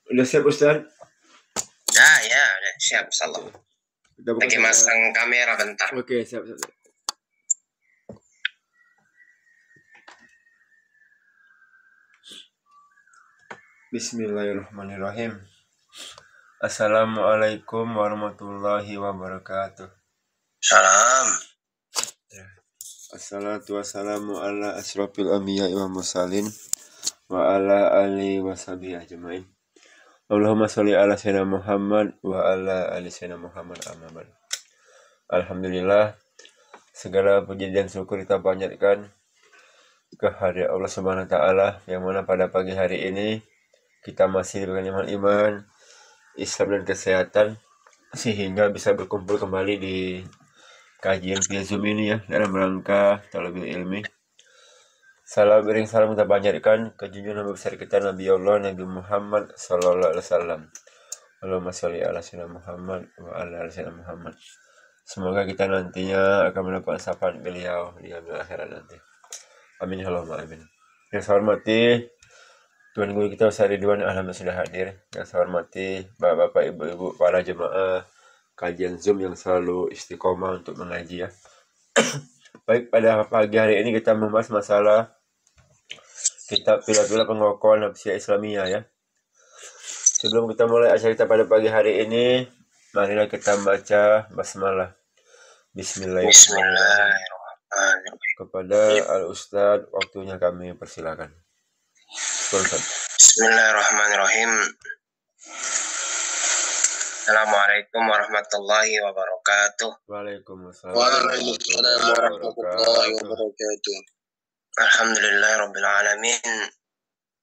Udah siap Ustaz? Ya, udah siap, insyaallah. Lagi masang kamera bentar. Oke, siap. Bismillahirrahmanirrahim. Assalamualaikum warahmatullahi wabarakatuh. Salam. Assalatu wassalamu ala asyrafil anbiya'i wal mursalin wa ala alihi washabihi ajmain. Allahumma sholli ala sayyidina Muhammad wa ala ali sayyidina Muhammad amma ba'd. Alhamdulillah, segala puji dan syukur kita panjatkan kehadirat Allah Subhanahu wa taala, yang mana pada pagi hari ini kita masih dengan iman, Islam dan kesehatan, sehingga bisa berkumpul kembali di kajian via Zoom ini ya, dalam rangka talabul ilmi. Salam kita panjatkan ke junjungan Nabi besar kita, Nabi Allah Nabi Muhammad sallallahu alaihi wasallam. Allahumma sholli ala sayyidina Muhammad wa ala ali sayyidina Muhammad. Semoga kita nantinya akan mendapat syafaat beliau di akhirat nanti. Amin ya Allahumma amin. Yang saya hormati Tuan Guru kita Ustaz Ridwan, alhamdulillah sudah hadir. Yang saya hormati bapak-bapak, ibu-ibu, para jemaah kajian Zoom yang selalu istiqomah untuk mengaji ya. Baik, pada pagi hari ini kita membahas masalah kitab Pilah-Pilah Pengokohan Nafsiyah Islamiyah ya. Sebelum kita mulai acara kita pada pagi hari ini, marilah kita baca basmalah. Bismillahirrahmanirrahim. Kepada Al-Ustaz, waktunya kami persilakan. Bismillahirrahmanirrahim. Assalamualaikum warahmatullahi wabarakatuh. Waalaikumsalam warahmatullahi wabarakatuh. Alhamdulillahirabbil alamin.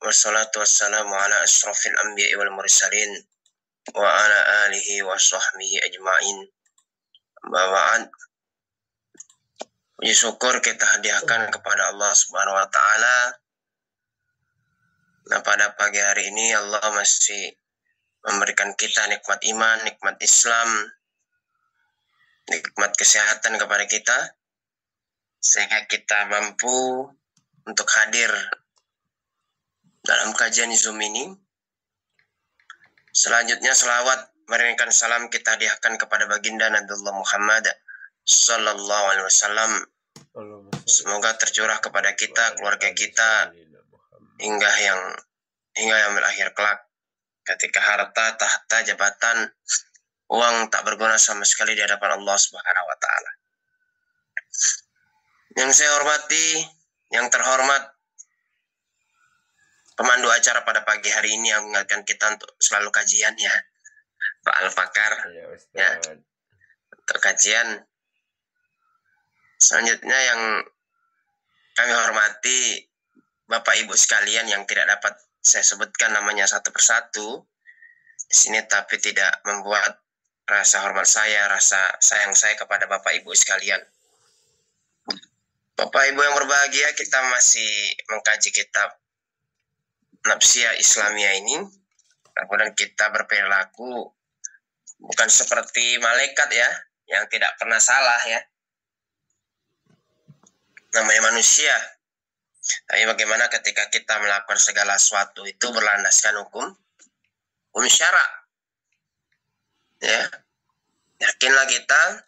Wassalatu wassalamu ala asyrafil anbiya'i wal mursalin wa ala alihi wa sahbihi ajma'in. Ba'd. Puji syukur kita hadiahkan kepada Allah Subhanahu wa taala. Nah, pada pagi hari ini Allah masih memberikan kita nikmat iman, nikmat Islam, nikmat kesehatan kepada kita, sehingga kita mampu untuk hadir dalam kajian Zoom ini. Selanjutnya selawat mengirimkan salam kita hadiahkan kepada baginda Nabiullah Muhammad sallallahu alaihi wasallam. Semoga tercurah kepada kita, keluarga kita, hingga yang akhir kelak, ketika harta, tahta, jabatan, uang tak berguna sama sekali di hadapan Allah Subhanahu wa taala. Yang saya hormati, yang terhormat pemandu acara pada pagi hari ini yang mengingatkan kita untuk selalu kajian ya, Pak Al-Fakar ya, untuk kajian. Selanjutnya yang kami hormati Bapak Ibu sekalian yang tidak dapat saya sebutkan namanya satu persatu di sini, tapi tidak membuat rasa hormat saya, rasa sayang saya kepada Bapak Ibu sekalian. Bapak Ibu yang berbahagia, kita masih mengkaji kitab Nafsiyah Islamiyah ini. Kemudian kita berperilaku bukan seperti malaikat ya, yang tidak pernah salah ya. Namanya manusia. Tapi bagaimana ketika kita melakukan segala sesuatu itu berlandaskan hukum syara. Ya. Yakinlah kita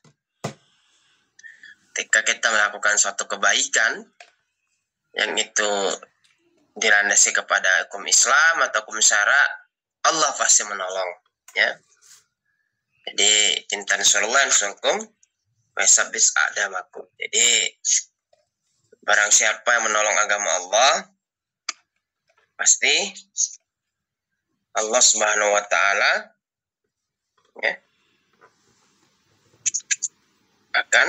ketika kita melakukan suatu kebaikan yang itu dilandasi kepada hukum Islam atau hukum syara, Allah pasti menolong ya. Jadi intan surullah sukum wasabis adamakum. Jadi barang siapa yang menolong agama Allah, pasti Allah Subhanahu wa taala ya, akan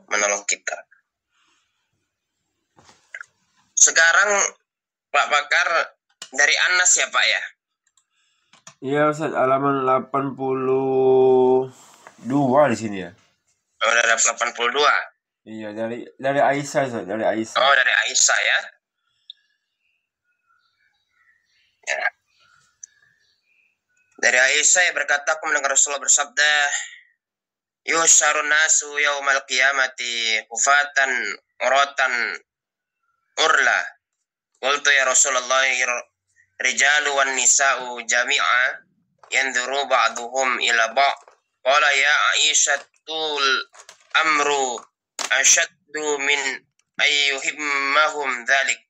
menolong kita. Sekarang Pak Bakar dari Anas ya Pak ya? Iya Ustaz, halaman 82 di sini ya. Oh, ada 82. Iya, dari Aisyah Ustaz, dari Aisyah. Oh, dari Aisyah ya. Ya. Dari Aisyah yang berkata, aku mendengar Rasulullah bersabda, yusyarun nasu yaumal qiyamati hufatan uratan urla. Qultu ya Rasulullah rijalu wan nisa'u jami'a yanzuru ba'duhum ila ba'. Qala ya Aisyah amru asyaddu min ayyuhimmahum dzalik.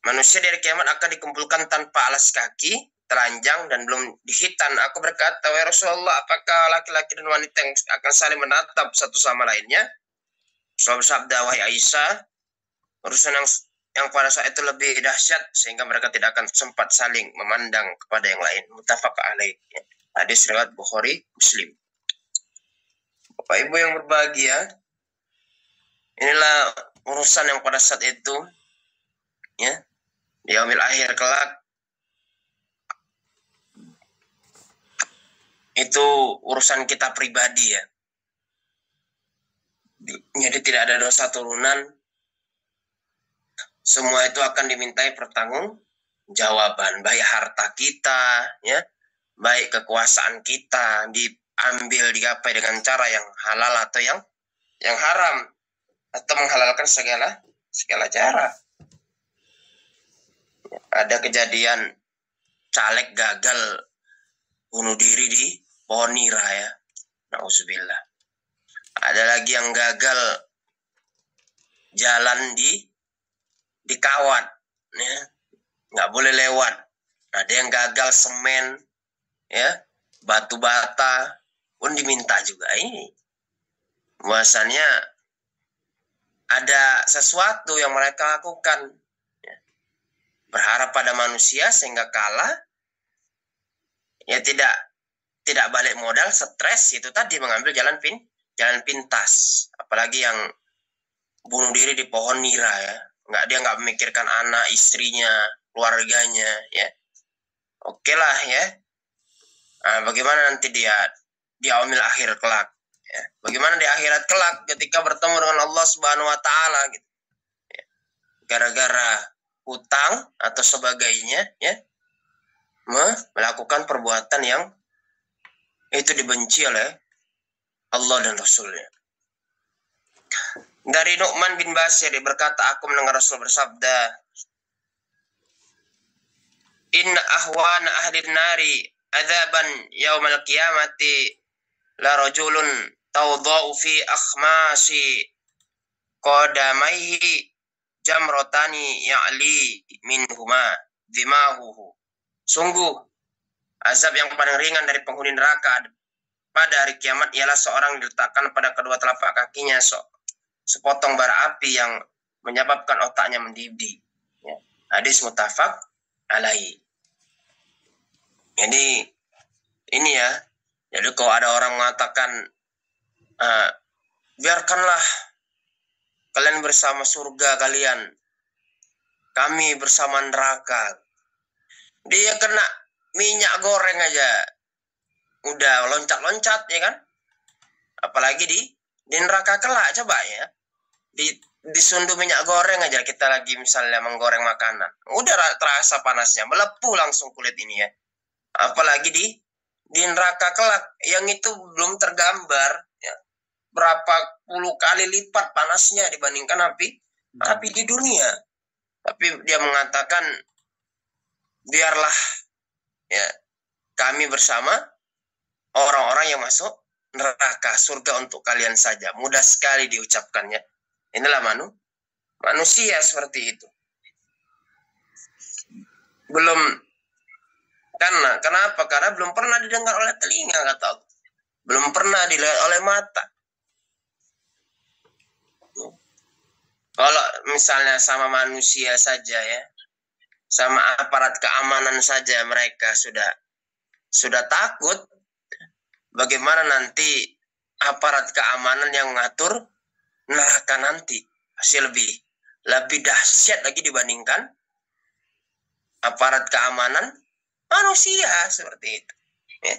Manusia dari kiamat akan dikumpulkan tanpa alas kaki, telanjang dan belum dihitan. Aku berkata, wahai Rasulullah, apakah laki-laki dan wanita yang akan saling menatap satu sama lainnya? Rasulullah bersabda, wahai Aisyah, urusan yang pada saat itu lebih dahsyat sehingga mereka tidak akan sempat saling memandang kepada yang lain. Muttafaq alaih. Hadis riwayat Bukhari, Muslim. Bapak Ibu yang berbahagia, inilah urusan yang pada saat itu, ya, di yaumil akhir kelak, itu urusan kita pribadi, ya. Jadi tidak ada dosa turunan. Semua itu akan dimintai pertanggungjawaban, baik harta kita, ya, baik kekuasaan kita diambil, digapai dengan cara yang halal atau yang haram, atau menghalalkan segala cara. Ada kejadian caleg gagal bunuh diri di pohon nira, ya. Nauzubillah. Ada lagi yang gagal jalan di kawat, ya, nggak boleh lewat. Ada yang gagal semen, ya, batu bata pun diminta juga. Ini bahwasannya ada sesuatu yang mereka lakukan, ya, berharap pada manusia sehingga kalah, ya, tidak balik modal, stres, itu tadi mengambil jalan pintas. Apalagi yang bunuh diri di pohon nira, ya, dia nggak memikirkan anak, istrinya, keluarganya, ya. Oke lah, ya. Nah, bagaimana nanti dia di yaumil akhir kelak, ya. Bagaimana di akhirat kelak ketika bertemu dengan Allah Subhanahu wa taala, gitu. Ya. Gara-gara hutang atau sebagainya, ya, melakukan perbuatan yang itu dibenci oleh Allah dan Rasulnya. Dari Nu'man bin Bashir berkata, aku mendengar Rasul bersabda, inna ahwana ahlin nari adzaban yaumal qiyamati la rajulun tawdha'u fi akhmasi qadamaihi jamrotani ya'li minhuma dimahuhu. Sungguh azab yang paling ringan dari penghuni neraka pada hari kiamat ialah seorang diletakkan pada kedua telapak kakinya sepotong bara api yang menyebabkan otaknya mendidih. Ya. Hadis muttafaq alaihi. Jadi ini, ya. Jadi kalau ada orang mengatakan biarkanlah kalian bersama surga kalian, kami bersama neraka. Dia kena minyak goreng aja udah loncat-loncat, ya kan? Apalagi di neraka kelak, coba, ya. Disunduh minyak goreng aja, kita lagi misalnya menggoreng makanan, udah terasa panasnya, melepuh langsung kulit ini, ya. Apalagi di neraka kelak yang itu belum tergambar, ya, berapa puluh kali lipat panasnya dibandingkan api di dunia. Tapi dia mengatakan biarlah, ya, kami bersama orang-orang yang masuk neraka, surga untuk kalian saja. Mudah sekali diucapkannya. Inilah manusia seperti itu. Belum, kenapa? Karena belum pernah didengar oleh telinga, kata Allah. Belum pernah dilihat oleh mata. Kalau misalnya sama manusia saja, ya, sama aparat keamanan saja mereka sudah takut, bagaimana nanti aparat keamanan yang mengatur neraka nanti? Pasti lebih dahsyat lagi dibandingkan aparat keamanan manusia seperti itu, ya.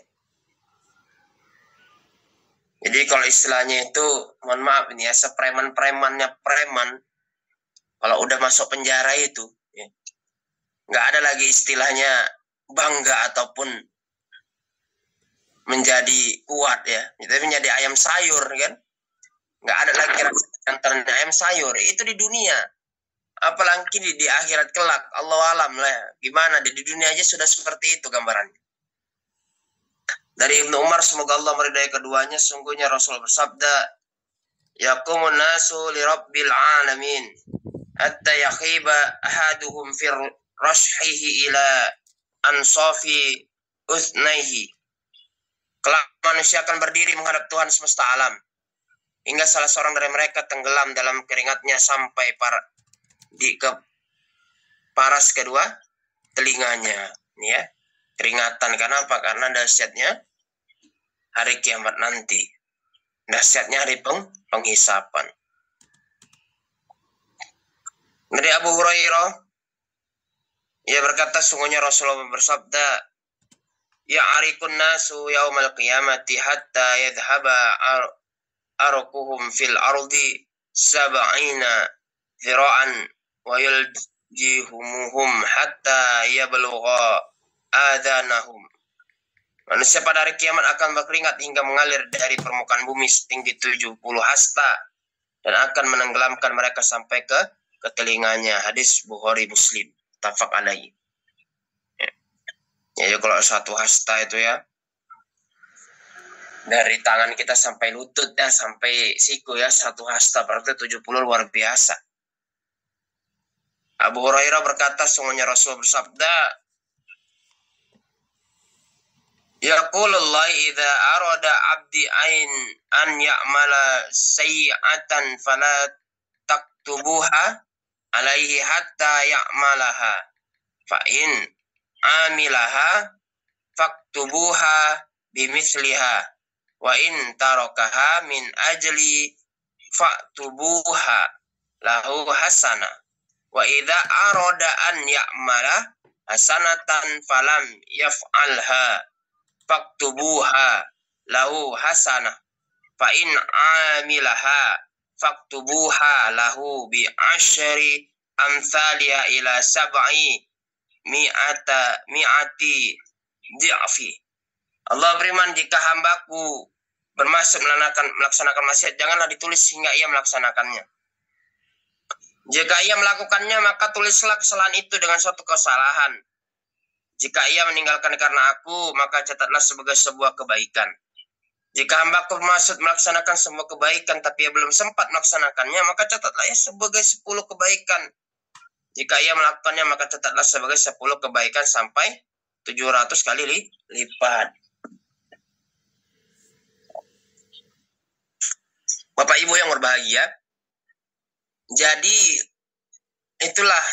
Jadi kalau istilahnya itu, mohon maaf ini, ya, sepreman-premannya preman, kalau udah masuk penjara itu, ya, nggak ada lagi istilahnya bangga ataupun menjadi kuat, ya. Tapi menjadi ayam sayur, kan? Nggak ada lagi rasa antaranya ayam sayur. Itu di dunia. Apalagi di akhirat kelak, Allah alam lah. Gimana di dunia aja sudah seperti itu gambarannya. Dari Ibnu Umar, semoga Allah meridai keduanya, sungguhnya Rasul bersabda, yaqumun nasu li rabbil alamin hatta yakhiba ahaduhum fir rashihi ila ansafi uthnaihi. Kelak manusia akan berdiri menghadap Tuhan semesta alam hingga salah seorang dari mereka tenggelam dalam keringatnya sampai ke paras kedua telinganya. Ini ya, keringatan. Karena apa? Karena dahsyatnya hari kiamat nanti, dahsyatnya hari penghisapan. Dari Abu Hurairah, ia berkata, sungguhnya Rasulullah bersabda, ya'arikun nasu yaumal qiyamati hatta yadhhaba arquhum fil ardi sab'ina zira'an wa yaljihumuhum hatta yablugha adhanahum. Manusia pada hari kiamat akan berkeringat hingga mengalir dari permukaan bumi setinggi 70 hasta dan akan menenggelamkan mereka sampai ke telinganya. Hadis Bukhari Muslim, tafaq alaihi. Ya, kalau 1 hasta itu ya, dari tangan kita sampai lutut ya, sampai siku ya, 1 hasta berarti 70, luar biasa. Abu Hurairah berkata, sungguhnya Rasul bersabda, yaqulullah idza arada abdi an ya'mala sayyi'atan fala taktubuha alaihi hatta ya'malaha fa in amilaha faktubuha bimithliha wa in tarakaha min ajli faktubuha lahu hasana wa idza arada an ya'mala hasanatan falam yaf'alha faktubuha lahu hasanah fa in amilaha faktubuha lahu bi asyri amthaliha ila sab'i mi'ati di'afi. Allah beriman, jika hambaku bermaksud melaksanakan maksiat, janganlah ditulis hingga ia melaksanakannya. Jika ia melakukannya, maka tulislah kesalahan itu dengan suatu kesalahan. Jika ia meninggalkan karena aku, maka catatlah sebagai sebuah kebaikan. Jika hambaku bermaksud melaksanakan sebuah kebaikan tapi ia belum sempat melaksanakannya, maka catatlah ia sebagai 10 kebaikan. Jika ia melakukannya, maka catatlah sebagai 10 kebaikan sampai 700 kali lipat. Bapak Ibu yang berbahagia, jadi itulah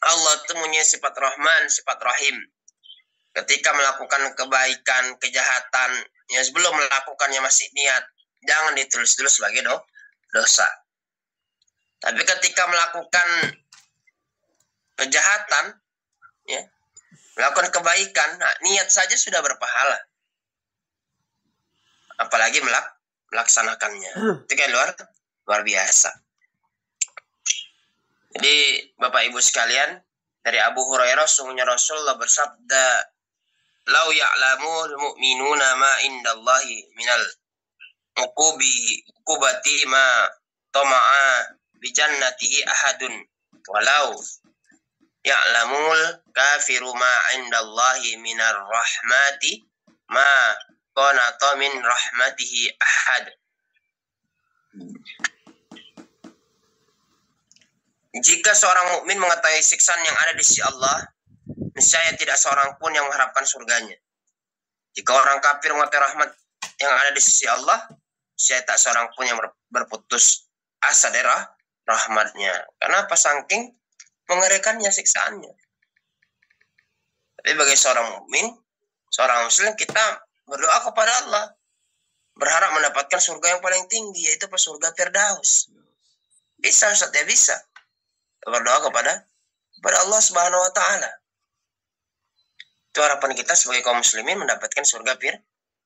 Allah itu punya sifat Rahman, sifat Rahim. Ketika melakukan kebaikan, kejahatan, ya sebelum melakukannya masih niat, jangan ditulis dulu sebagai dosa. Tapi ketika melakukan kejahatan, ya, melakukan kebaikan, nah, niat saja sudah berpahala. Apalagi melaksanakannya. Itu kan luar biasa. Jadi Bapak Ibu sekalian, dari Abu Hurairah, sungguhnya Rasulullah bersabda, "Lau ya'lamul mu'minuna ma indallahi minal uqubati ma tama'a bi jannatihi ahadun walau ya'lamul kafiru ma indallahi minar rahmati ma qanata min rahmatihi ahad." Jika seorang mukmin mengetahui siksaan yang ada di sisi Allah, niscaya tidak seorang pun yang mengharapkan surganya. Jika orang kafir mengetahui rahmat yang ada di sisi Allah, niscaya tak seorang pun yang berputus asa dari rahmatnya. Kenapa? Saking mengerikannya siksaannya. Tapi bagi seorang mukmin, seorang muslim, kita berdoa kepada Allah, berharap mendapatkan surga yang paling tinggi, yaitu surga Firdaus. Bisa, Ustaz, ya bisa. Berdoa kepada Allah Subhanahu wa taala. Itu harapan kita sebagai kaum muslimin, mendapatkan surga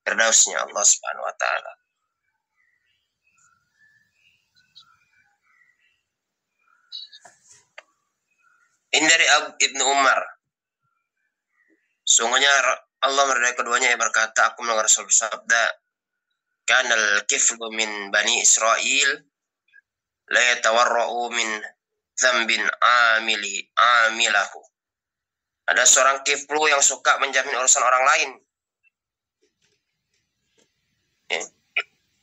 Firdausnya Allah Subhanahu wa taala. Ini dari Ibnu Umar. Sungguhnya Allah meridai keduanya, yang berkata, aku mendengar Rasul bersabda, "Kanal kiflu min Bani Israil la yatawarra'u min dzambin amilahu. Ada seorang kiflu yang suka menjamin urusan orang lain. Ya.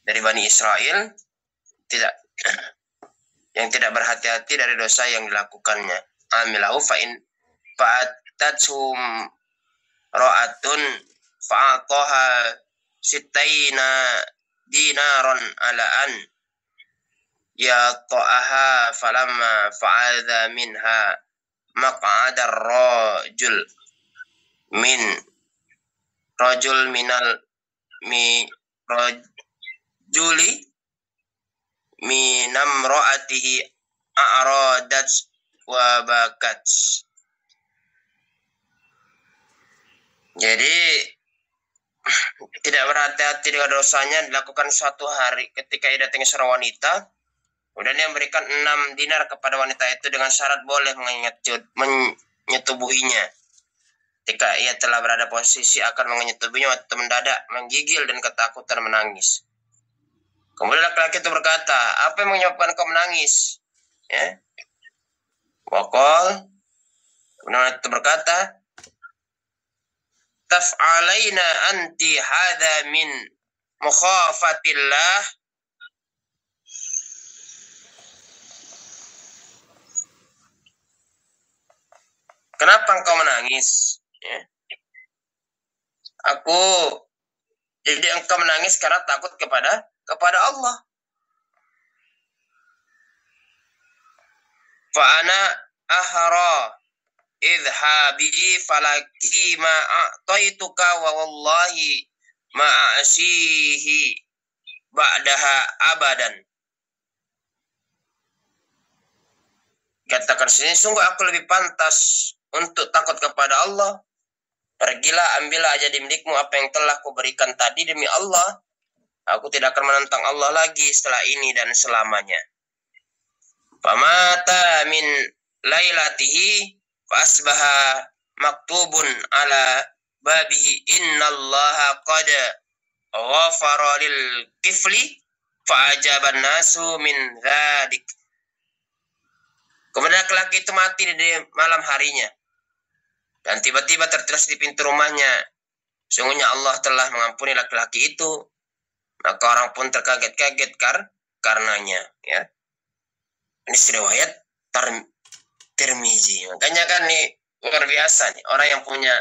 Dari Bani Israel yang tidak berhati-hati dari dosa yang dilakukannya. Amilahu fa'atathum ra'atun fa'ataha sittaina dinaron ala'an ya ta'aha falamma fa'adha minha maq'adar rajul minam ro'atihi a'radat wa bakat. Jadi tidak berhati-hati dengan dosanya dilakukan suatu hari ketika ia datangi seorang wanita, kemudian dia memberikan 6 dinar kepada wanita itu dengan syarat boleh menyetubuhinya. Ketika ia telah berada posisi akan menyetubuhinya, waktu mendadak menggigil dan ketakutan menangis. Kemudian laki-laki itu berkata, apa yang menyebabkan kau menangis? Ya. Wakol. Kemudian wanita itu berkata, taf'alaina anti hadha min mukhafatillah. Kenapa engkau menangis? Ya. Jadi engkau menangis karena takut kepada Allah. Fa ana ahra idhabi falaki ma a'taituka wa wallahi ma a'sihi ba'daha abadan. Katakan sini, sungguh aku lebih pantas untuk takut kepada Allah. Pergilah, ambillah aja di milikmu apa yang telah kuberikan tadi demi Allah. Aku tidak akan menentang Allah lagi setelah ini dan selamanya. Famata min lailatihi fasbaha maktubun ala babihi innallaha qad ghafara lil kifli fa'ajaban nasu min dhadik. Kemudian laki-laki itu mati di malam harinya. Dan tiba-tiba tertulis di pintu rumahnya, sungguhnya Allah telah mengampuni laki-laki itu. Maka orang pun terkaget-kaget karenanya. Ya. Ini riwayat Tirmizi. Makanya kan nih luar biasa nih. Orang yang punya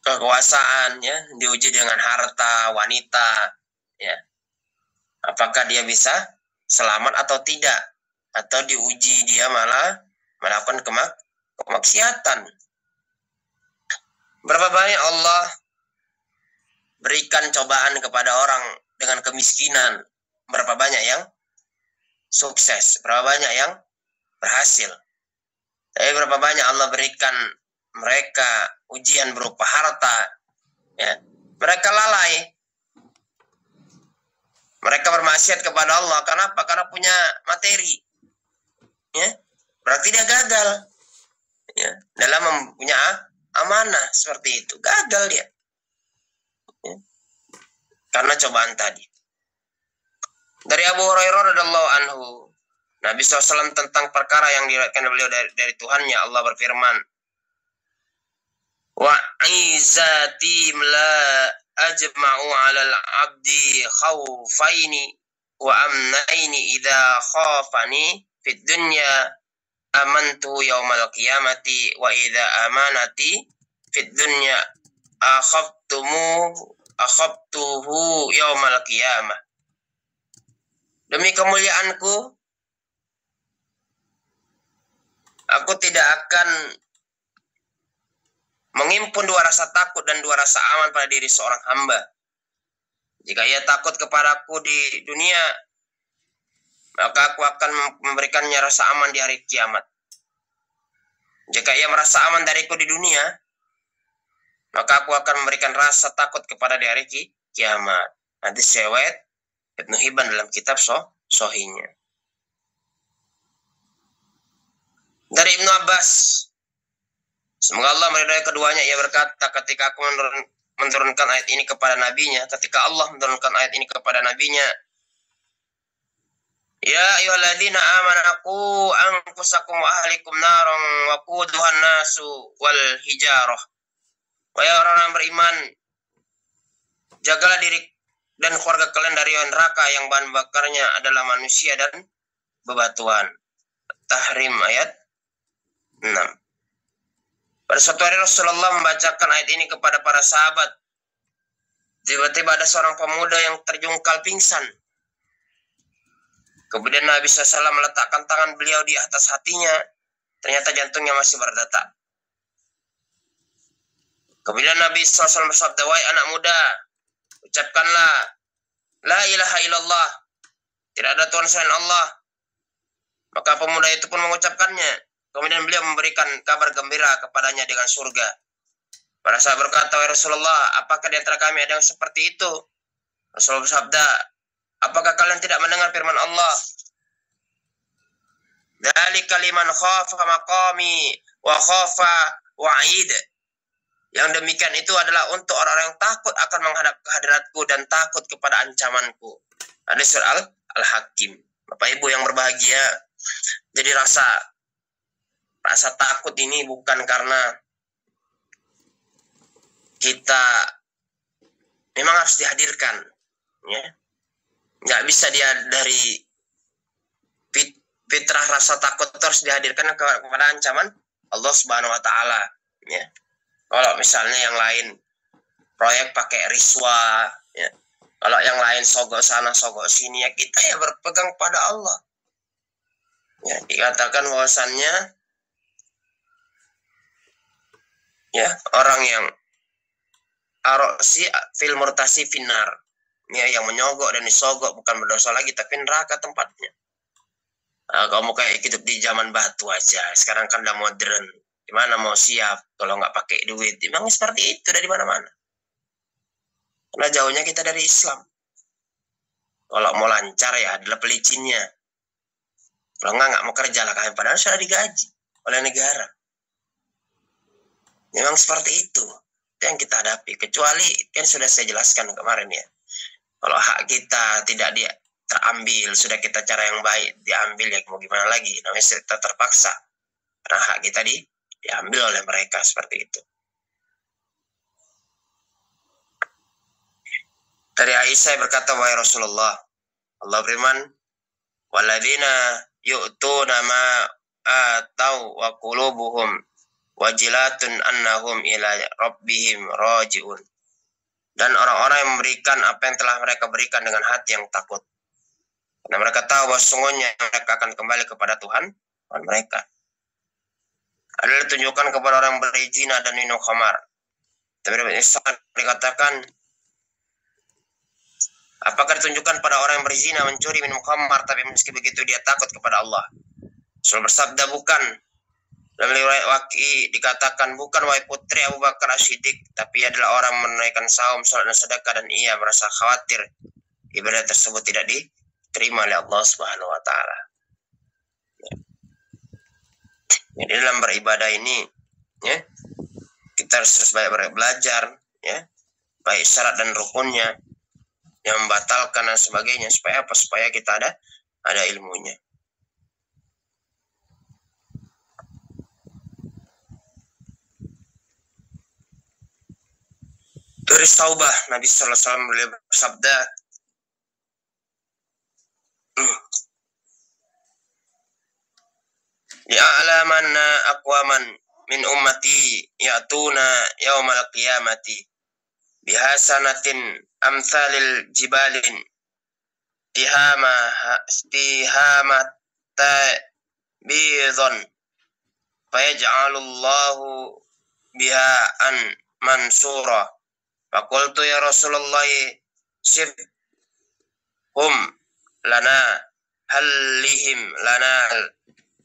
kekuasaan, ya, diuji dengan harta, wanita. Ya. Apakah dia bisa selamat atau tidak? Atau diuji dia malah melakukan kemaksiatan. Berapa banyak Allah berikan cobaan kepada orang dengan kemiskinan. Berapa banyak yang sukses. Berapa banyak yang berhasil. Tapi berapa banyak Allah berikan mereka ujian berupa harta. Ya. Mereka lalai. Mereka bermaksiat kepada Allah. Kenapa? Karena punya materi. Ya, berarti dia gagal, ya, dalam mempunyai amanah seperti itu. Gagal dia, ya, karena cobaan tadi. Dari Abu Hurairah radhiyallahu anhu, Nabi SAW tentang perkara yang diriwayatkan beliau dari Tuhannya, Allah berfirman, wa izati la ajma'u 'alal 'abdi khaufaini wa amnaini idza khafani fid dunya amantu yaumal qiyamati wa idza amanati fid dunya akhaftuhu yaumal qiyamah. Demi kemuliaanku, aku tidak akan menghimpun 2 rasa takut dan 2 rasa aman pada diri seorang hamba. Jika ia takut kepadaku di dunia, maka aku akan memberikannya rasa aman di hari kiamat. Jika ia merasa aman dariku di dunia, maka aku akan memberikan rasa takut kepada di hari kiamat. Hadis riwayat Ibnu Hibban dalam kitab Sahihnya. Dari Ibnu Abbas, semoga Allah meridai keduanya, ia berkata, ketika aku menurunkan ayat ini kepada nabinya, ketika Allah menurunkan ayat ini kepada nabinya, Ya ayyuhalladzina amanu anfusakum wa ahlikum naran waquduhan nasu wal hijarah. Wahai orang-orang beriman, jagalah diri dan keluarga kalian dari neraka yang bahan bakarnya adalah manusia dan bebatuan. Tahrim ayat 6. Pada suatu hari Rasulullah membacakan ayat ini kepada para sahabat. Tiba-tiba ada seorang pemuda yang terjungkal pingsan. Kemudian Nabi SAW meletakkan tangan beliau di atas hatinya. Ternyata jantungnya masih berdetak. Kemudian Nabi SAW bersabda, wahai anak muda, ucapkanlah la ilaha illallah, tidak ada Tuhan selain Allah. Maka pemuda itu pun mengucapkannya. Kemudian beliau memberikan kabar gembira kepadanya dengan surga. Para sahabat berkata, wahai Rasulullah, apakah di antara kami ada yang seperti itu? Rasulullah bersabda, apakah kalian tidak mendengar firman Allah? Dzalika liman khafa maqami wa khafa wa'id. Yang demikian itu adalah untuk orang-orang yang takut akan menghadap kehadiratku dan takut kepada ancamanku. Hadis surah Al-Hakim. Bapak Ibu yang berbahagia, jadi rasa takut ini bukan karena kita memang harus dihadirkan, ya. Nggak bisa dia dari fitrah rasa takut terus dihadirkan kepada ancaman Allah Subhanahu Wa Taala, ya. Kalau misalnya yang lain proyek pakai riswa, ya. Kalau yang lain sogok sana sogok sini, ya kita ya berpegang pada Allah. Ya, dikatakan bahwasannya ya orang yang arosi fil murtasi finar, ya, yang menyogok dan disogok bukan berdosa lagi tapi neraka tempatnya. Nah, kamu kayak hidup di zaman batu aja. Sekarang kan udah modern. Gimana mau siap kalau nggak pakai duit? Memang seperti itu dari mana-mana. Karena jauhnya kita dari Islam. Kalau mau lancar ya adalah pelicinnya. Kalau nggak mau kerja lah kalian. Padahal sudah digaji oleh negara. Memang seperti itu. Itu yang kita hadapi. Kecuali kan sudah saya jelaskan kemarin ya. Kalau hak kita tidak terambil, sudah kita cara yang baik diambil, ya mau gimana lagi? Namanya kita terpaksa. Karena hak kita diambil oleh mereka seperti itu. Dari Aisyah berkata, wahai Rasulullah, Allah firman, waladina yu'tuna ma atau wa qulubuhum wajilatun annahum ila rabbihim raji'un. Dan orang-orang yang memberikan apa yang telah mereka berikan dengan hati yang takut. Karena mereka tahu bahwa sungguhnya mereka akan kembali kepada Tuhan mereka. Adalah ditunjukkan kepada orang berzina dan minum khamar. Tapi dikatakan, apakah ditunjukkan pada orang yang berzina, mencuri, minum khamar, tapi meski begitu dia takut kepada Allah? Rasul bersabda, bukan. Dalam riwayat Waqi dikatakan, bukan wahai putri Abu Bakar As-Siddiq, tapi adalah orang menunaikan saum, salat dan sedekah, dan ia merasa khawatir ibadah tersebut tidak diterima oleh Allah Subhanahu Wa Taala. Jadi dalam beribadah ini, ya, kita harus terus banyak belajar, ya, baik syarat dan rukunnya, yang membatalkan dan sebagainya, supaya apa? Supaya kita ada ilmunya. Dari Taubah, Nabi Sallallahu Alaihi Wasallam beliau bersabda, ya'lamanna aqwaman min ummati ya'tuna yaumal qiyamati bihasanatin amsalil jibalin tihamata bidhon fayaj'alullahu biha an mansura. Faqultu ya Rasulullah sifhum lana hallihim lana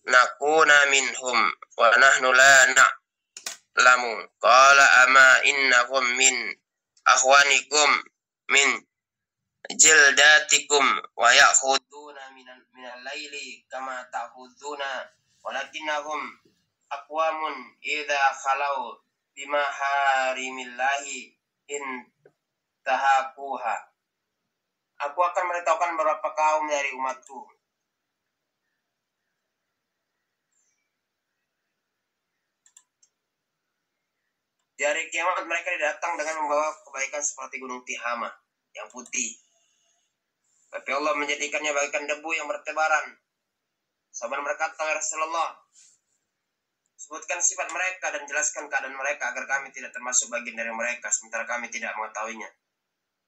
nakuna minhum wa nahnu la na'lamu. Qala ama innahum min akhwanikum min jildatikum wa ya'khuduna minal laili kama ta'khuduna walakinnahum aqwamun idza khalau bimaharimillahi in tahakuha. Aku akan memberitahukan beberapa kaum dari umatku. Di hari kiamat mereka datang dengan membawa kebaikan seperti gunung Tihama yang putih. Tapi Allah menjadikannya bagaikan debu yang bertebaran. Sahabat berkata, ya Rasulullah, sebutkan sifat mereka dan jelaskan keadaan mereka agar kami tidak termasuk bagian dari mereka sementara kami tidak mengetahuinya.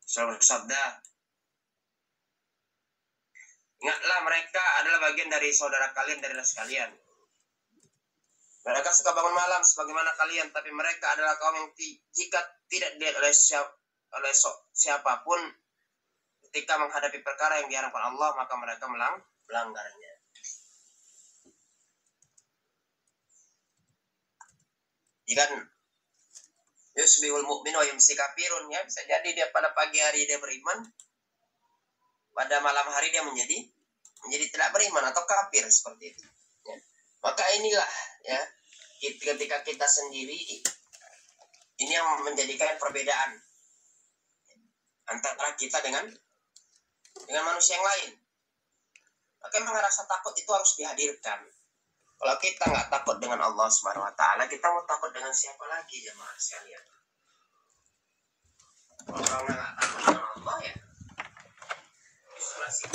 Rasulullah bersabda, ingatlah mereka adalah bagian dari saudara kalian dari ras kalian. Mereka suka bangun malam sebagaimana kalian, tapi mereka adalah kaum yang jika tidak dilihat oleh siapapun ketika menghadapi perkara yang diharapkan Allah, maka mereka melanggarnya. Jika yusbihul mu'min wa yumsi kafirun, ya bisa jadi dia pada pagi hari dia beriman, pada malam hari dia menjadi tidak beriman atau kafir seperti itu. Ya. Maka inilah ya ketika kita sendiri ini yang menjadikan perbedaan antara kita dengan manusia yang lain. Maka memang rasa takut itu harus dihadirkan. Kalau kita nggak takut dengan Allah Subhanahu Wa Taala, kita mau takut dengan siapa lagi jemaah sekalian? Kalau nggak takut dengan Allah ya isolasi.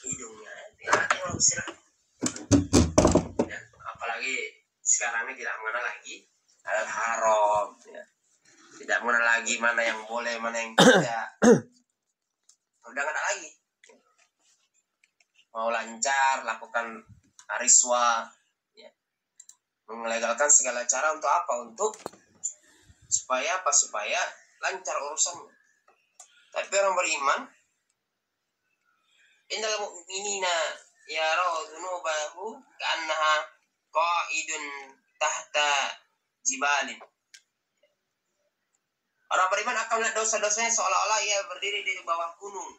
Hidungnya ya, apalagi sekarang ini tidak mengenal lagi halal haram ya. Tidak mengenal lagi mana yang boleh mana yang tidak. Udah nggak ada lagi, mau lancar lakukan riswa ya. Melegalkan segala cara untuk apa? Untuk supaya lancar urusannya. Tapi orang beriman innal mu'minina yarau dzunubahu ka'annaha qa'idun tahta jibalin. Orang beriman akan melihat dosa-dosanya seolah-olah ia berdiri di bawah gunung.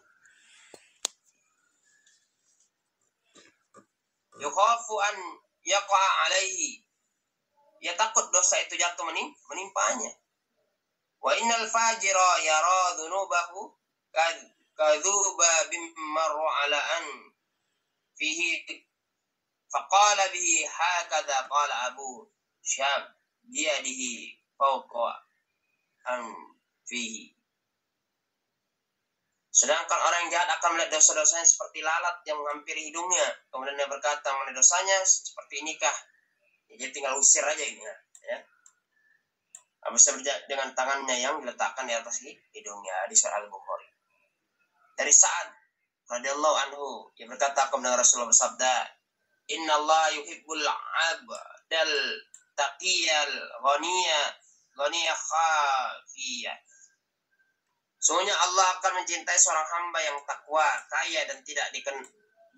Yukhafu an yaqa'a alaihi. Ia takut dosa itu jatuh menimpanya. Wa innal fajira yara dhunubahu kadzuba bimmarra ala an fihi faqala bihi hakadha qala Abu Syam biyadihi fawqa an fihi. Sedangkan orang yang jahat akan melihat dosa-dosanya seperti lalat yang menghampiri hidungnya. Kemudian dia berkata mengenai dosanya seperti inikah. Jadi tinggal usir aja ini ya. Bisa dengan tangannya yang diletakkan di atas hidungnya di surah Al-Bukhari. Dari Sa'ad radhiyallahu anhu yang berkata, aku mendengar Rasulullah bersabda, "Innallaha yuhibbul 'abdal taqiyal ghaniya khafiyah." Sungguhnya Allah akan mencintai seorang hamba yang takwa, kaya dan tidak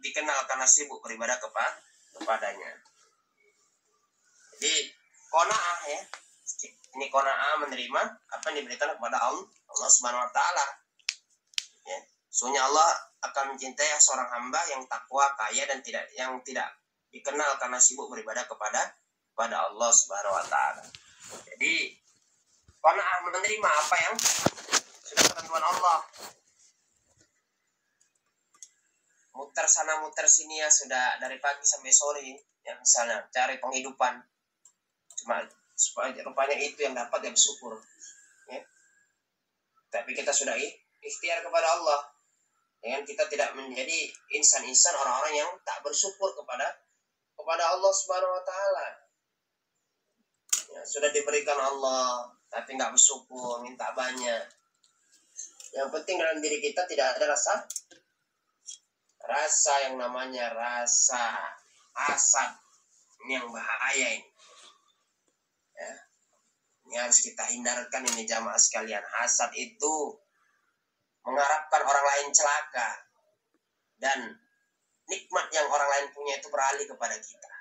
dikenal karena sibuk beribadah kepadanya. Jadi qanaah ya. Ini qanaah menerima apa yang diberikan kepada Allah Subhanahu wa taala. Ya. Sungguhnya Allah akan mencintai seorang hamba yang takwa, kaya dan tidak dikenal karena sibuk beribadah kepada Allah Subhanahu wa taala. Jadi qanaah menerima apa yang sudah ketentuan Allah. Muter sana muter sini ya sudah dari pagi sampai sore ya, misalnya cari penghidupan. Cuma rupanya itu yang dapat ya bersyukur ya. Tapi kita sudah ikhtiar kepada Allah dengan kita tidak menjadi insan-insan orang-orang yang tak bersyukur kepada Allah Subhanahu wa taala ya, sudah diberikan Allah tapi nggak bersyukur, minta banyak. Yang penting dalam diri kita tidak ada rasa yang namanya rasa hasad. Ini yang bahaya ini ya. Ini harus kita hindarkan ini jamaah sekalian. Hasad itu mengharapkan orang lain celaka dan nikmat yang orang lain punya itu beralih kepada kita.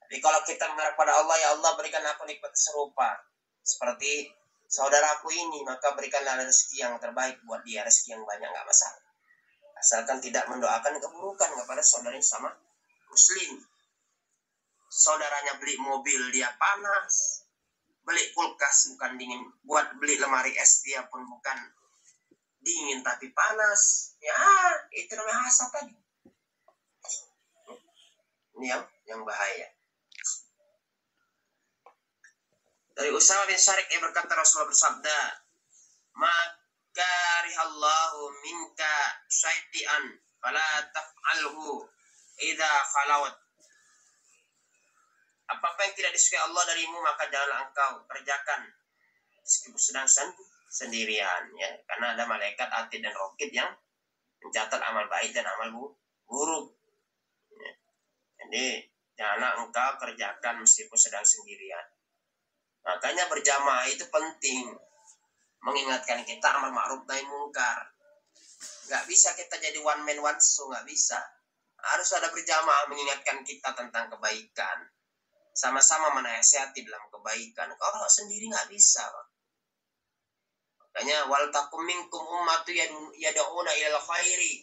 Tapi kalau kita mengharap pada Allah, ya Allah berikan aku nikmat serupa seperti saudaraku ini, maka berikanlah rezeki yang terbaik buat dia, rezeki yang banyak, nggak masalah. Asalkan tidak mendoakan keburukan kepada saudara sama muslim. Saudaranya beli mobil dia panas, beli kulkas bukan dingin, beli lemari es dia pun bukan dingin tapi panas, ya itu namanya hasad tadi. Ini yang bahaya. Dari Usamah bin Syariq yang berkata Rasulullah bersabda, "Makarihallahu minka syai'an fala taf'alhu idza khalawat." Apa-apa yang tidak disukai Allah darimu maka janganlah engkau kerjakan meskipun sedang sendirian ya, karena ada malaikat atid dan raqib yang mencatat amal baik dan amal buruk ya. Jadi janganlah engkau kerjakan meskipun sedang sendirian. Makanya berjamaah itu penting, mengingatkan kita amar ma'ruf nahi munkar. Nggak bisa kita jadi one man one show, nggak bisa. Harus ada berjamaah mengingatkan kita tentang kebaikan, sama-sama menasihati dalam kebaikan. Kalau sendiri nggak bisa. Makanya wal takum minkum ummatu yad'una ilal khairi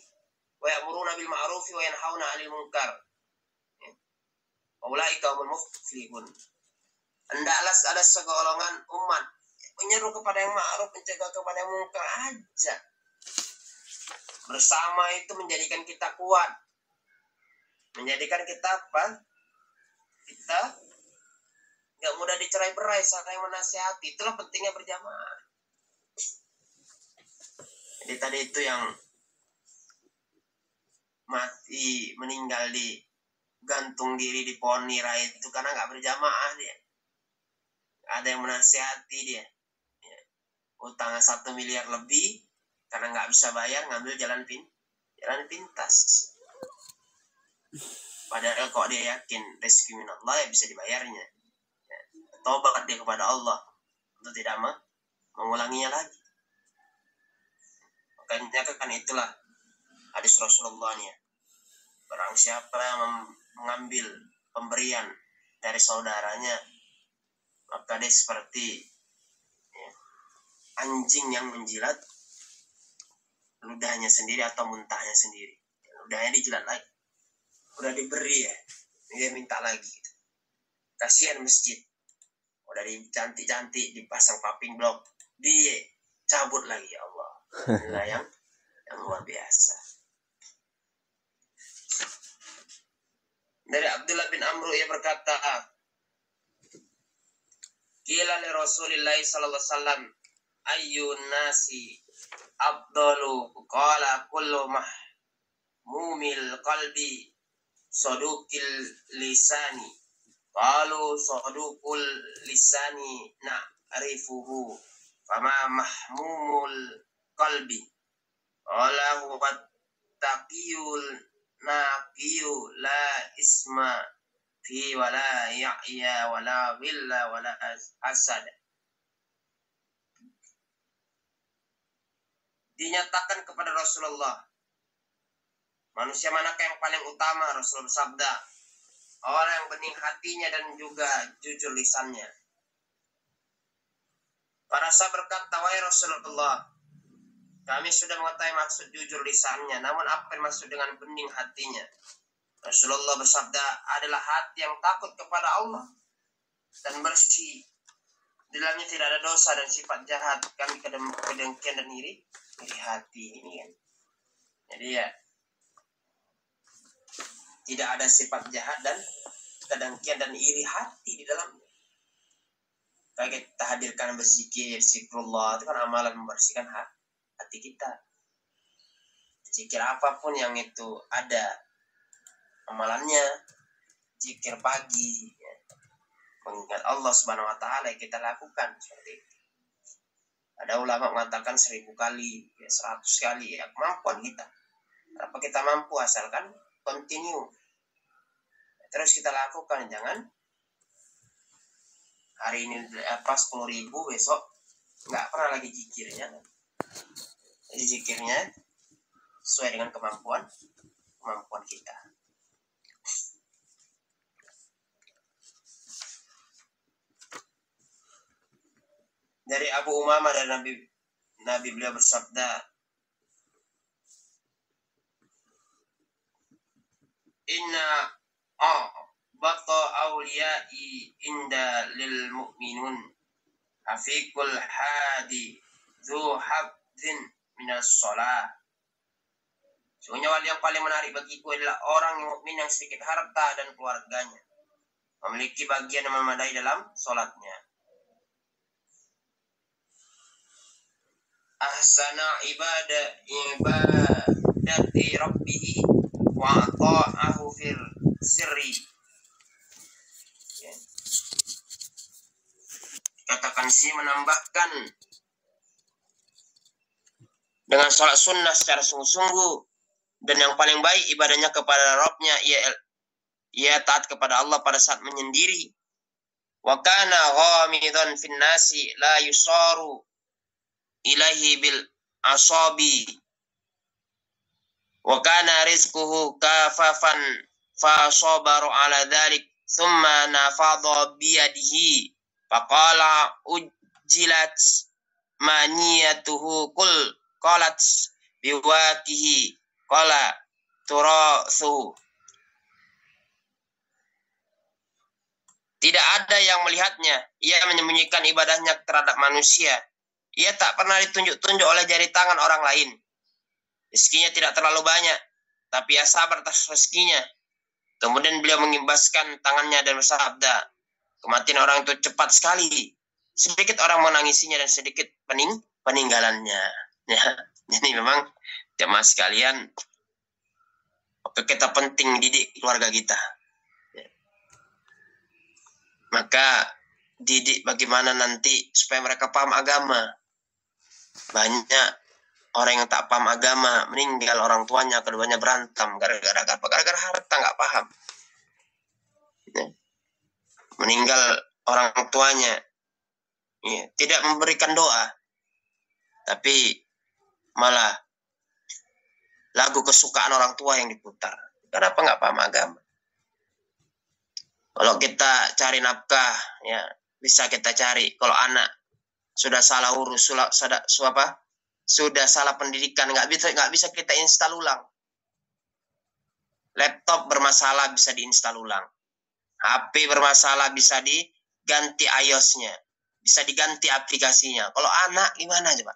wa ya'muruna bil ma'ruf wa yanhauna 'anil munkar. Ulaika humul muflihun. Hendaklah ada segolongan umat menyeru kepada yang ma'ruf, mencegah kepada yang munkar aja. Bersama itu menjadikan kita kuat. Menjadikan kita apa? Kita nggak mudah dicerai-berai, saling menasihati. Itulah pentingnya berjamaah. Jadi tadi itu yang mati meninggal di gantung diri di pohon nira itu karena nggak berjamaah dia. Ada yang menasihati dia. Ya. Utangnya 1 miliar lebih karena nggak bisa bayar, ngambil jalan pintas. Padahal kok dia yakin rezeki minallah ya bisa dibayarnya. Ya. Tobat dia kepada Allah untuk tidak mengulanginya lagi. Makanya kan itulah hadis Rasulullah nya. Barang siapa yang mengambil pemberian dari saudaranya, maka dia seperti ya, anjing yang menjilat ludahnya sendiri atau muntahnya sendiri. Ludahnya dijilat lagi. udah diberi ya, dia minta lagi. Kasihan masjid, udah cantik-cantik dipasang paving block, dia cabut lagi. Ya Allah, inilah yang luar biasa. Dari Abdullah bin Amr ia berkata, qila li Rasulillah sallallahu alaihi wasallam ayyun nasi afdalu, qala kullu mahmumil qalbi sadukil lisani, qalu sadukul lisani na'rifuhu fama mahmumul qalbi, qala huwa taqiyul naqiyu la isma fi wala ya'ya wala willa wala hasad. Dinyatakan kepada Rasulullah, manusia manakah yang paling utama? Rasul bersabda, orang yang bening hatinya dan juga jujur lisannya. Para sahabat berkata, wahai Rasulullah, kami sudah mengetahui maksud jujur lisannya, namun apa yang maksud dengan bening hatinya? Rasulullah bersabda, adalah hati yang takut kepada Allah dan bersih. Di dalamnya tidak ada dosa dan sifat jahat, kami kedengkian dan iri hati ini kan. Jadi ya, tidak ada sifat jahat dan kedengkian dan iri hati di dalamnya. Kayak kita hadirkan berzikir, zikrullah, itu kan amalan membersihkan hati kita. Zikir apapun yang itu ada amalannya, zikir pagi, ya, mengingat Allah Subhanahu Wa Taala yang kita lakukan seperti itu. Ada ulama mengatakan 1000 kali, ya 100 kali, ya kemampuan kita. Apa kita mampu asalkan continue. Terus kita lakukan, jangan hari ini 10.000, besok nggak pernah lagi zikirnya. Jadi zikirnya sesuai dengan kemampuan kita. Dari Abu Umamah dan Nabi beliau bersabda, inna bata awliyai inda lil mu'minun afiqul hadi dhu habdin minas sholah. Sungguhnya wali yang paling menarik bagiku adalah orang yang mukmin yang sedikit harta dan keluarganya, memiliki bagian yang memadai dalam sholatnya. Ahsana ibadati rabbih wa ta'ahu fir sirri. Katakan si menambahkan dengan sholat sunnah secara sungguh-sungguh, dan yang paling baik ibadahnya kepada Rabb-nya, ia taat kepada Allah pada saat menyendiri. Wa kana ghamidan fin nasi la yusaru ilahi bil asabi wa kana rizquhu kafafan fa sabaru ala dhalik thumma nafadha biyadihi faqala ujjilat maniyatuhu qalat biwakihi qala turathu. Tidak ada yang melihatnya, ia menyembunyikan ibadahnya terhadap manusia. Ia tak pernah ditunjuk-tunjuk oleh jari tangan orang lain. Rezekinya tidak terlalu banyak, tapi ia sabar atas rezekinya. Kemudian beliau mengimbaskan tangannya dan bersabda, kematian orang itu cepat sekali. Sedikit orang menangisinya dan sedikit peninggalannya. Ya, ini memang jemaah sekalian, kita penting didik keluarga kita. Ya. Maka didik bagaimana nanti supaya mereka paham agama. Banyak orang yang tak paham agama, meninggal orang tuanya, keduanya berantem gara-gara apa? Gara-gara harta, nggak paham. Ya. Meninggal orang tuanya, ya, tidak memberikan doa, tapi malah lagu kesukaan orang tua yang diputar. Kenapa nggak paham agama? Kalau kita cari nafkah, ya bisa kita cari. Kalau anak sudah salah urus, sudah salah pendidikan, nggak bisa kita install ulang. Laptop bermasalah bisa diinstal ulang. HP bermasalah bisa diganti iOS-nya. Bisa diganti aplikasinya. Kalau anak gimana coba?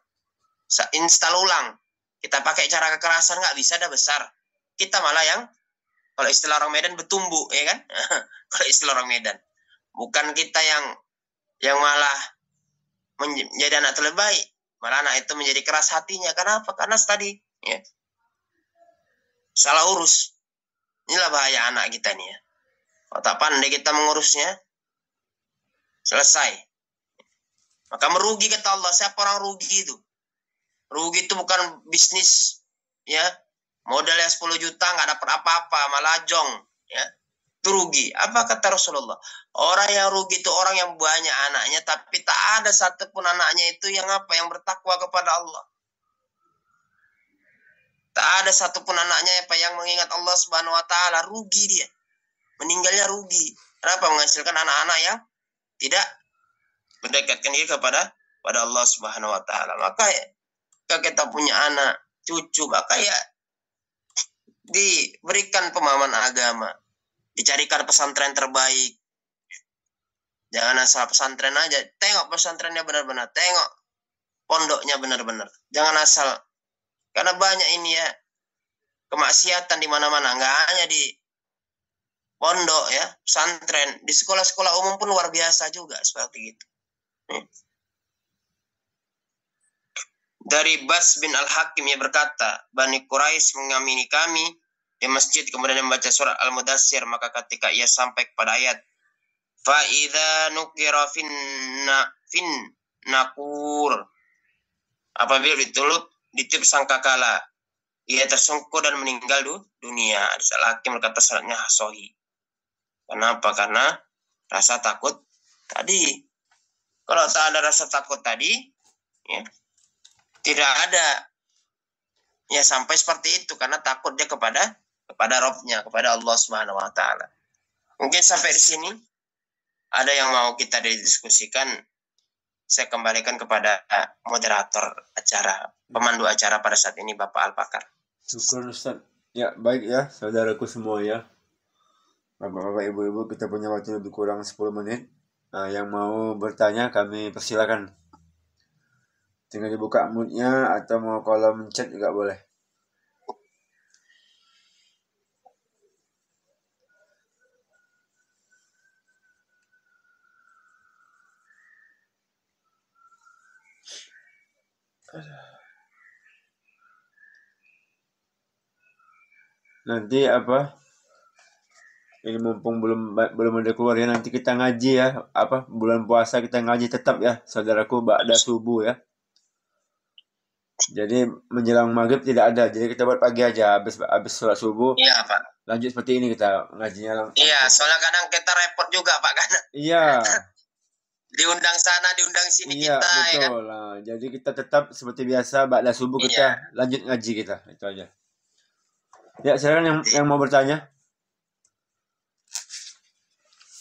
Install ulang. Kita pakai cara kekerasan nggak bisa, dah besar. Kita malah yang, kalau istilah orang Medan, bertumbuh, ya kan? Kalau istilah orang Medan. Bukan kita yang malah menjadi anak terbaik. Malah anak itu menjadi keras hatinya. Kenapa? Karena tadi, ya, salah urus. Inilah bahaya anak kita nih ya. Kalau tak pandai kita mengurusnya, selesai. Maka merugi kata Allah. Siapa orang rugi itu? Rugi itu bukan bisnis, ya. Modalnya 10 juta nggak dapat apa-apa, malah jong, ya. Itu rugi. Apa kata Rasulullah? Orang yang rugi itu orang yang banyak anaknya, tapi tak ada satupun anaknya itu yang yang bertakwa kepada Allah. Tak ada satupun anaknya yang mengingat Allah Subhanahu wa taala. Rugi dia. Meninggalnya rugi. Kenapa? Menghasilkan anak-anak yang tidak mendekatkan diri kepada Allah Subhanahu wa taala. Maka ya, kalau kita punya anak, cucu, maka ya diberikan pemahaman agama. Dicarikan pesantren terbaik. Jangan asal pesantren aja. Tengok pesantrennya benar-benar. Tengok pondoknya benar-benar. Jangan asal. Karena banyak ini ya kemaksiatan di mana-mana. Nggak hanya di pondok ya, pesantren. Di sekolah-sekolah umum pun luar biasa juga seperti itu. Dari Bas bin Al-Hakim yang berkata, Bani Quraisy mengamini kami di masjid, kemudian membaca surat Al-Mudassir. Maka ketika ia sampai kepada ayat Fa'idha nukira fin nakur, apabila ditiup sangkakala, ia tersungkur dan meninggal dunia. Al-Hakim berkata sanadnya sahih. Kenapa? Karena rasa takut tadi. Kalau tak ada rasa takut tadi, ya, tidak ada ya sampai seperti itu, karena takut dia kepada Rabb-nya, kepada Allah Subhanahu wa taala. Mungkin sampai di sini. Ada yang mau kita didiskusikan, saya kembalikan kepada moderator acara, pemandu acara pada saat ini, Bapak Al-Pakar. Syukur Ustaz. Ya, baik ya, saudaraku semua ya. Bapak-bapak, ibu-ibu, kita punya waktu lebih kurang 10 menit. Yang mau bertanya kami persilakan. Tinggal dibuka mute-nya atau mau kolom chat juga boleh. Nanti apa? Ini mumpung belum ada keluar ya, nanti kita ngaji ya, bulan puasa kita ngaji tetap ya, saudaraku, ba'da subuh ya. Jadi menjelang maghrib tidak ada, jadi kita buat pagi aja, habis sholat subuh. Iya Pak. Lanjut seperti ini kita ngajinya langsung. Iya, soalnya kadang kita repot juga Pak kan. Iya. Diundang sana, diundang sini iya, kita. Betul. Ya kan? Nah, jadi kita tetap seperti biasa, ba'da subuh kita lanjut ngaji kita, itu aja. Ya, silakan yang mau bertanya.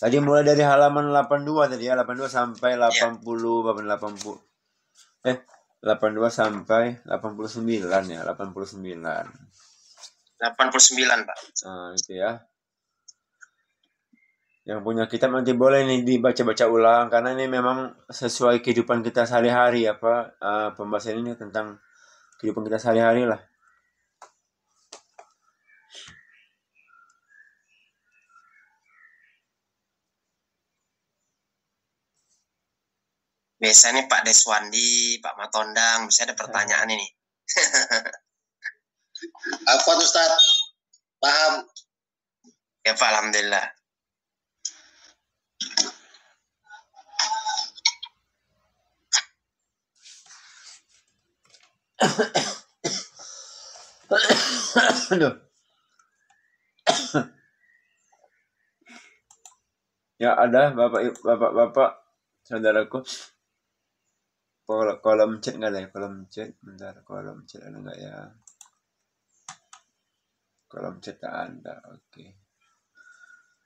Tadi mulai dari halaman 82 tadi ya, 82 sampai 80, 82 sampai 89 ya, 89. 89, Pak. Nah, itu ya. Yang punya kitab nanti boleh nih dibaca-baca ulang, karena ini memang sesuai kehidupan kita sehari-hari pembahasan ini tentang kehidupan kita sehari-hari lah. Biasanya Pak Deswandi, Pak Matondang, bisa ada pertanyaan ini. Apa Ustaz? Paham? Ya Pak, alhamdulillah. Aduh. Ya ada bapak-bapak saudaraku. Kolom chat nggak ada ya? Kolom chat, bentar, kolom chat ada nggak ya? Kolom chat tak ada, oke.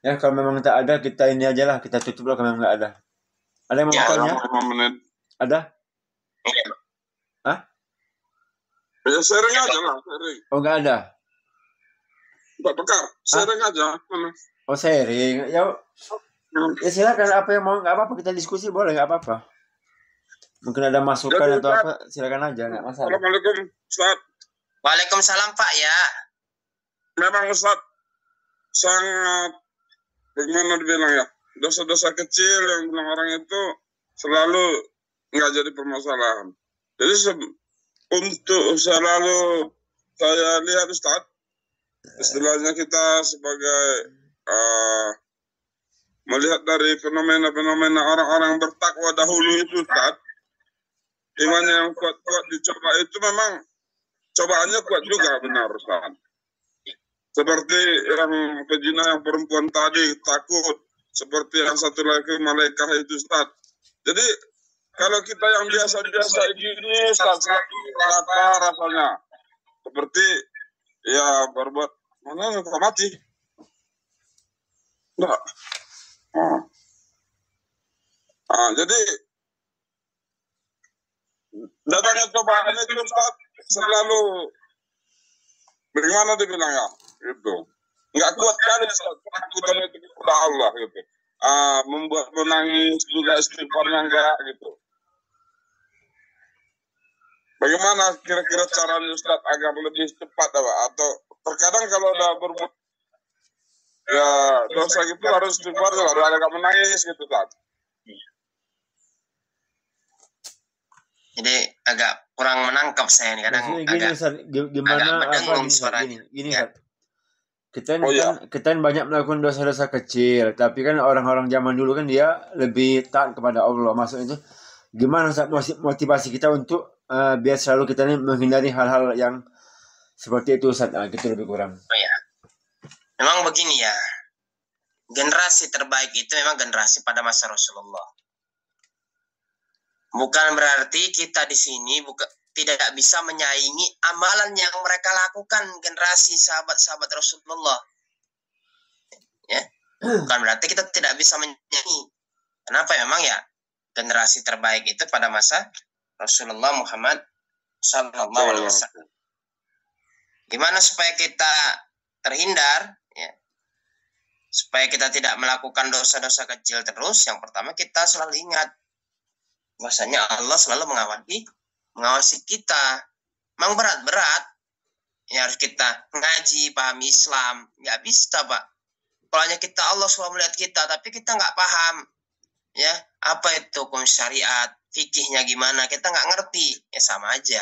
Ya kalau memang tak ada, kita ini aja lah, kita tutup lah kalau memang nggak ada. Ada yang mau bertanya? 5 menit. Ada? Hah? Ya sharing aja lah, sharing. Oh nggak ada? Pak Bekar, sharing aja. Oh sharing, ya silakan, apa yang mau, nggak apa-apa, kita diskusi boleh, nggak apa-apa. Mungkin ada masukan Jadi, atau Ustaz, apa, silakan aja, nggak masalah. Assalamualaikum, Ustaz. Waalaikumsalam Pak ya. Memang Ustaz sangat, bagaimana dibilang ya, dosa-dosa kecil yang bilang orang itu selalu nggak jadi permasalahan. Jadi untuk selalu saya lihat Ustaz, istilahnya kita sebagai melihat dari fenomena-fenomena orang-orang bertakwa dahulu itu Ustaz, imannya yang kuat-kuat dicoba itu memang cobaannya kuat juga, benar Ustaz. Seperti yang pezina yang perempuan tadi takut, seperti yang satu lagi malaikat itu Ustaz. Jadi kalau kita yang biasa-biasa gini Ustaz, rata rasanya seperti ya berbuat mana kok mati. Enggak. Jadi datangnya cobaan itu Ustaz selalu bagaimana dibilang ya, gitu. Nggak kuat kali ketakutan itu kepada Allah gitu. Membuat menangis juga istighfarnya enggak gitu. Bagaimana kira-kira caranya Ustaz agar lebih cepat atau terkadang kalau udah berbuat ya dosa gitu harus istighfar, harus agak menangis gitu Ustaz. Jadi agak kurang menangkap saya nih kadang. Maksudnya gini Ustaz, gimana apa gini ya. Ustaz. Kita banyak melakukan dosa-dosa kecil, tapi kan orang-orang zaman dulu kan dia lebih taat kepada Allah. Maksudnya itu gimana Ustaz motivasi kita untuk biar selalu kita ini menghindari hal-hal yang seperti itu Ustaz, gitu lebih kurang. Oh ya. Memang begini ya. Generasi terbaik itu memang generasi pada masa Rasulullah. Bukan berarti kita di sini tidak bisa menyaingi amalan yang mereka lakukan generasi sahabat-sahabat Rasulullah. Ya. Bukan berarti kita tidak bisa menyaingi. Kenapa? Memang ya generasi terbaik itu pada masa Rasulullah Muhammad sallallahu alaihi wasallam. Gimana supaya kita terhindar ya? Supaya kita tidak melakukan dosa-dosa kecil terus, yang pertama kita selalu ingat bahwasanya Allah selalu mengawasi kita. Memang berat ya, harus kita ngaji, paham Islam. Nggak bisa Pak, kalau hanya kita, Allah selalu melihat kita tapi kita nggak paham ya apa itu hukum syariat, fikihnya gimana, kita nggak ngerti, ya sama aja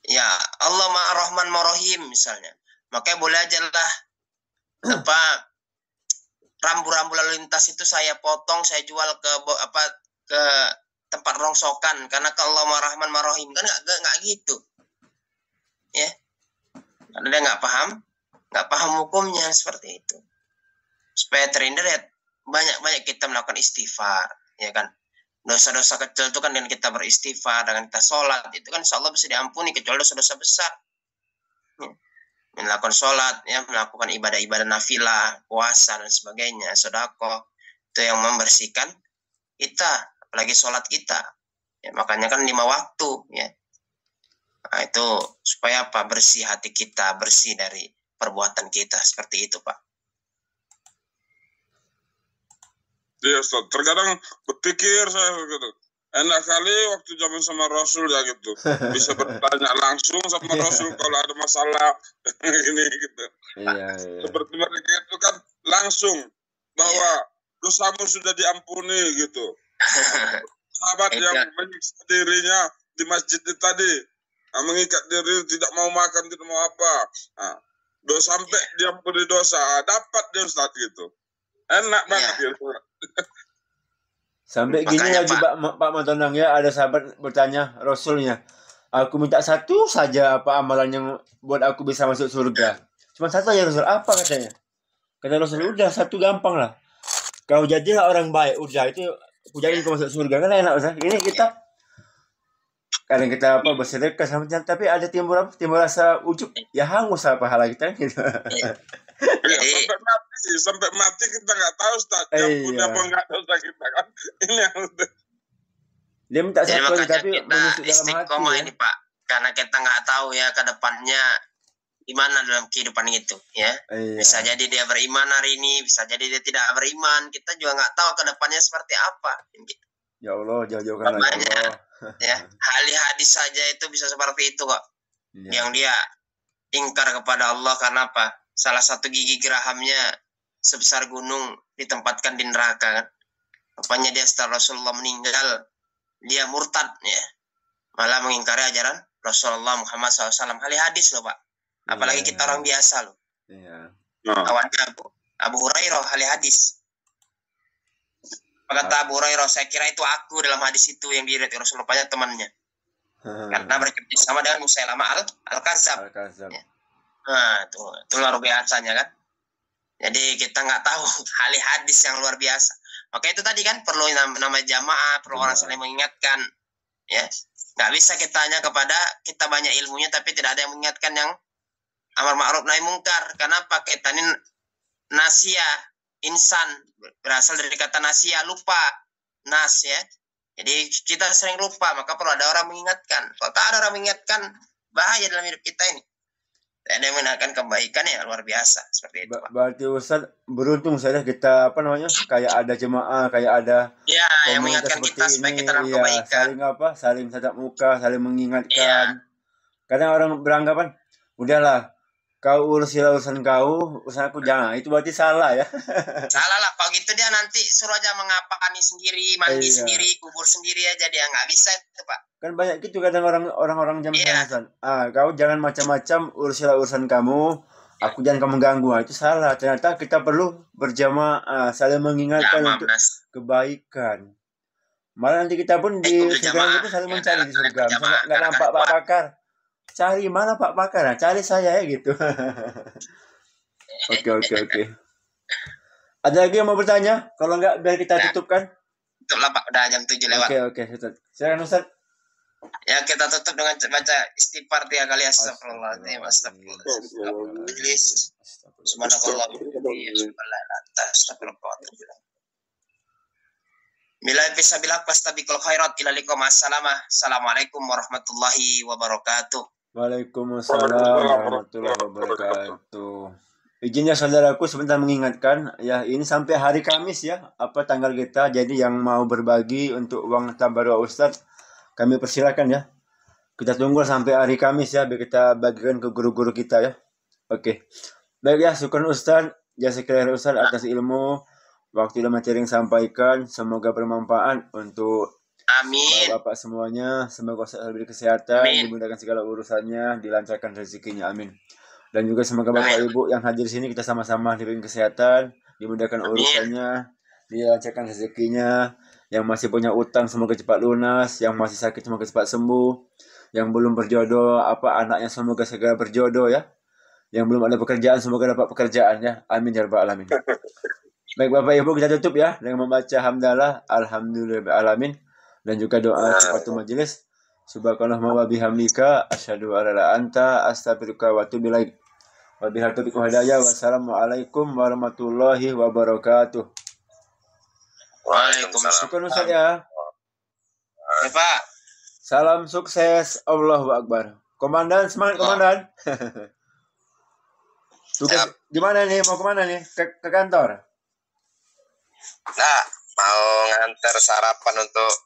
ya Allah Rahman Rahim misalnya, makanya boleh aja lah rambu-rambu lalu lintas itu saya potong, saya jual ke tempat rongsokan, karena kalau Rahman Rahim kan nggak gitu ya, karena dia nggak paham hukumnya seperti itu. Supaya terhindar ya banyak kita melakukan istighfar ya kan. Dosa-dosa kecil itu kan dengan kita beristighfar, dengan kita sholat itu kan insya Allah bisa diampuni, kecuali dosa-dosa besar ya. Melakukan sholat, ya, melakukan ibadah-ibadah nafilah, puasa dan sebagainya, sedekah, itu yang membersihkan kita, apalagi sholat kita. Ya, makanya kan 5 waktu, ya. Nah, itu supaya apa? Bersih hati kita, bersih dari perbuatan kita, seperti itu, Pak. Iya, Ustaz. Terkadang berpikir saya gitu. Enak kali waktu zaman sama Rasul ya gitu. Bisa bertanya langsung sama Rasul kalau ada masalah ini gitu. Iya. Seperti mereka itu kan langsung bahwa dosamu sudah diampuni gitu. Sahabat yang menyiksa dirinya di masjid itu tadi, mengikat diri tidak mau makan, tidak mau apa. Nah, sampai diampuni dosa, dapat dia Ustaz gitu. Enak banget ya. Sampai gini lagi Pak Matondang ya, ada sahabat bertanya Rasulnya, aku minta satu saja apa amalan yang buat aku bisa masuk surga. Cuma satu aja Rasul, apa katanya? Kata Rasul, udah satu gampang lah. Kau jadilah orang baik, udah itu aku jadi kau masuk surga, kan enak Ustaz. Ini kita kadang kita bersedekah sama, tapi ada timbul rasa ujub, ya hangus apa pahala kita gitu. Jadi sampai mati kita nggak tahu Ustaz, yang punya apa nggak dosa kita kan. Ini yang dia minta satu lagi, tapi menusuk dalam hati ya. Ini Pak, karena kita nggak tahu ya ke depannya gimana dalam kehidupan itu, ya. Iya. Bisa jadi dia beriman hari ini, bisa jadi dia tidak beriman. Kita juga nggak tahu ke depannya seperti apa. Ya Allah, jauh-jauhkanlah ya Allah. Ya, hadis saja itu bisa seperti itu kok. Iya. Yang dia ingkar kepada Allah karena apa? Salah satu gigi gerahamnya sebesar gunung ditempatkan di neraka kan. Rupanya dia setelah Rasulullah meninggal, dia murtad ya. Malah mengingkari ajaran Rasulullah Muhammad SAW. Hadis loh Pak. Apalagi Iya. kita orang biasa loh. Iya. Kawannya Abu Hurairah hadis. Kata Abu Hurairah, saya kira itu aku dalam hadis itu yang diriwayatkan Rasulullah, rupanya temannya. Karena bekerja sama dengan Musailamah al-Kadzab. Ya. Nah, itu luar biasanya kan. Jadi kita nggak tahu hadis yang luar biasa. Maka itu tadi kan perlu nama jamaah, perlu orang saling mengingatkan. Ya, nggak bisa kita hanya kepada kita banyak ilmunya tapi tidak ada yang mengingatkan yang amar ma'ruf nahi mungkar. Kenapa? Kita ini nasia, insan berasal dari kata nasia, lupa, nas ya. Jadi kita sering lupa, maka perlu ada orang mengingatkan. Kalau tak ada orang mengingatkan, bahaya dalam hidup kita ini. Ada yang mengingatkan kebaikan ya luar biasa seperti itu. Berarti Ustaz beruntung saya kita kayak ada jemaah, kayak ada ya yang mengingatkan kita supaya kita dalam kebaikan. Saling tatap muka, saling mengingatkan. Kadang orang beranggapan, udahlah, kau urusan kau, urusan aku jangan. Itu berarti salah ya. Salah lah, kalau gitu dia nanti suruh aja mengapani sendiri, mandi sendiri, kubur sendiri aja, dia nggak bisa itu Pak. Kan banyak gitu kadang orang zaman kau jangan macam-macam, urusan kamu, aku jangan kamu ganggu. Itu salah. Ternyata kita perlu berjamaah, saling mengingatkan untuk kebaikan. Malah nanti kita pun di surga itu saling mencari di surga. Nggak nampak Pak Pakar. Cari mana Pak Pakar? Nah, cari saya ya gitu. Oke. Ada lagi yang mau bertanya? Kalau enggak biar kita tutupkan. Tutup lah Pak, udah jam 7 lewat. Oke, Ustaz. Silakan Ustaz. Ya, kita tutup dengan baca istighfar 3 kali. Astagfirullahaladzim, astagfirullahaladzim. Majlis. Subhanallah. Astagfirullah. Bila fisabilah pastabiqul khairat ila liqam assalamah. Assalamualaikum warahmatullahi wabarakatuh. Waalaikumsalam warahmatullahi wabarakatuh. Izinnya saudaraku sebentar mengingatkan ya, ini sampai hari Kamis ya, tanggal kita. Jadi yang mau berbagi untuk uang tabarruk Ustaz, kami persilakan ya. Kita tunggu sampai hari Kamis ya, biar kita bagikan ke guru-guru kita ya. Oke. Baik ya, syukur Ustaz, jasa khair Ustaz atas ilmu, waktu dan materi yang sampaikan. Semoga bermanfaat untuk Bapak semuanya. Semoga Ustaz diberi kesehatan, dimudahkan segala urusannya, dilancarkan rezekinya. Amin. Dan juga semoga Bapak Ibu yang hadir sini kita sama-sama diberi kesehatan, dimudahkan urusannya, dilancarkan rezekinya. Yang masih punya utang semoga cepat lunas, yang masih sakit semoga cepat sembuh, yang belum berjodoh anaknya semoga segera berjodoh ya. Yang belum ada pekerjaan semoga dapat pekerjaan ya. Amin ya rabbal alamin. Baik Bapak Ibu, kita tutup ya dengan membaca hamdalah alhamdulillahirabbil alamin dan juga doa kafatul majelis. Subhanallahumma wa bihamdika asyhadu an la anta astaghfiruka wa atubu ilaik. Wabillahi taufiq wal hidayah. Wassalamualaikum warahmatullahi wabarakatuh. Waalaikumsalam. Syukur Ustaz ya. Pak. Salam sukses. Allahu Akbar. Komandan, semangat Komandan. Tugas di mana nih? Mau kemana nih? Ke kantor? Nah, mau nganter sarapan untuk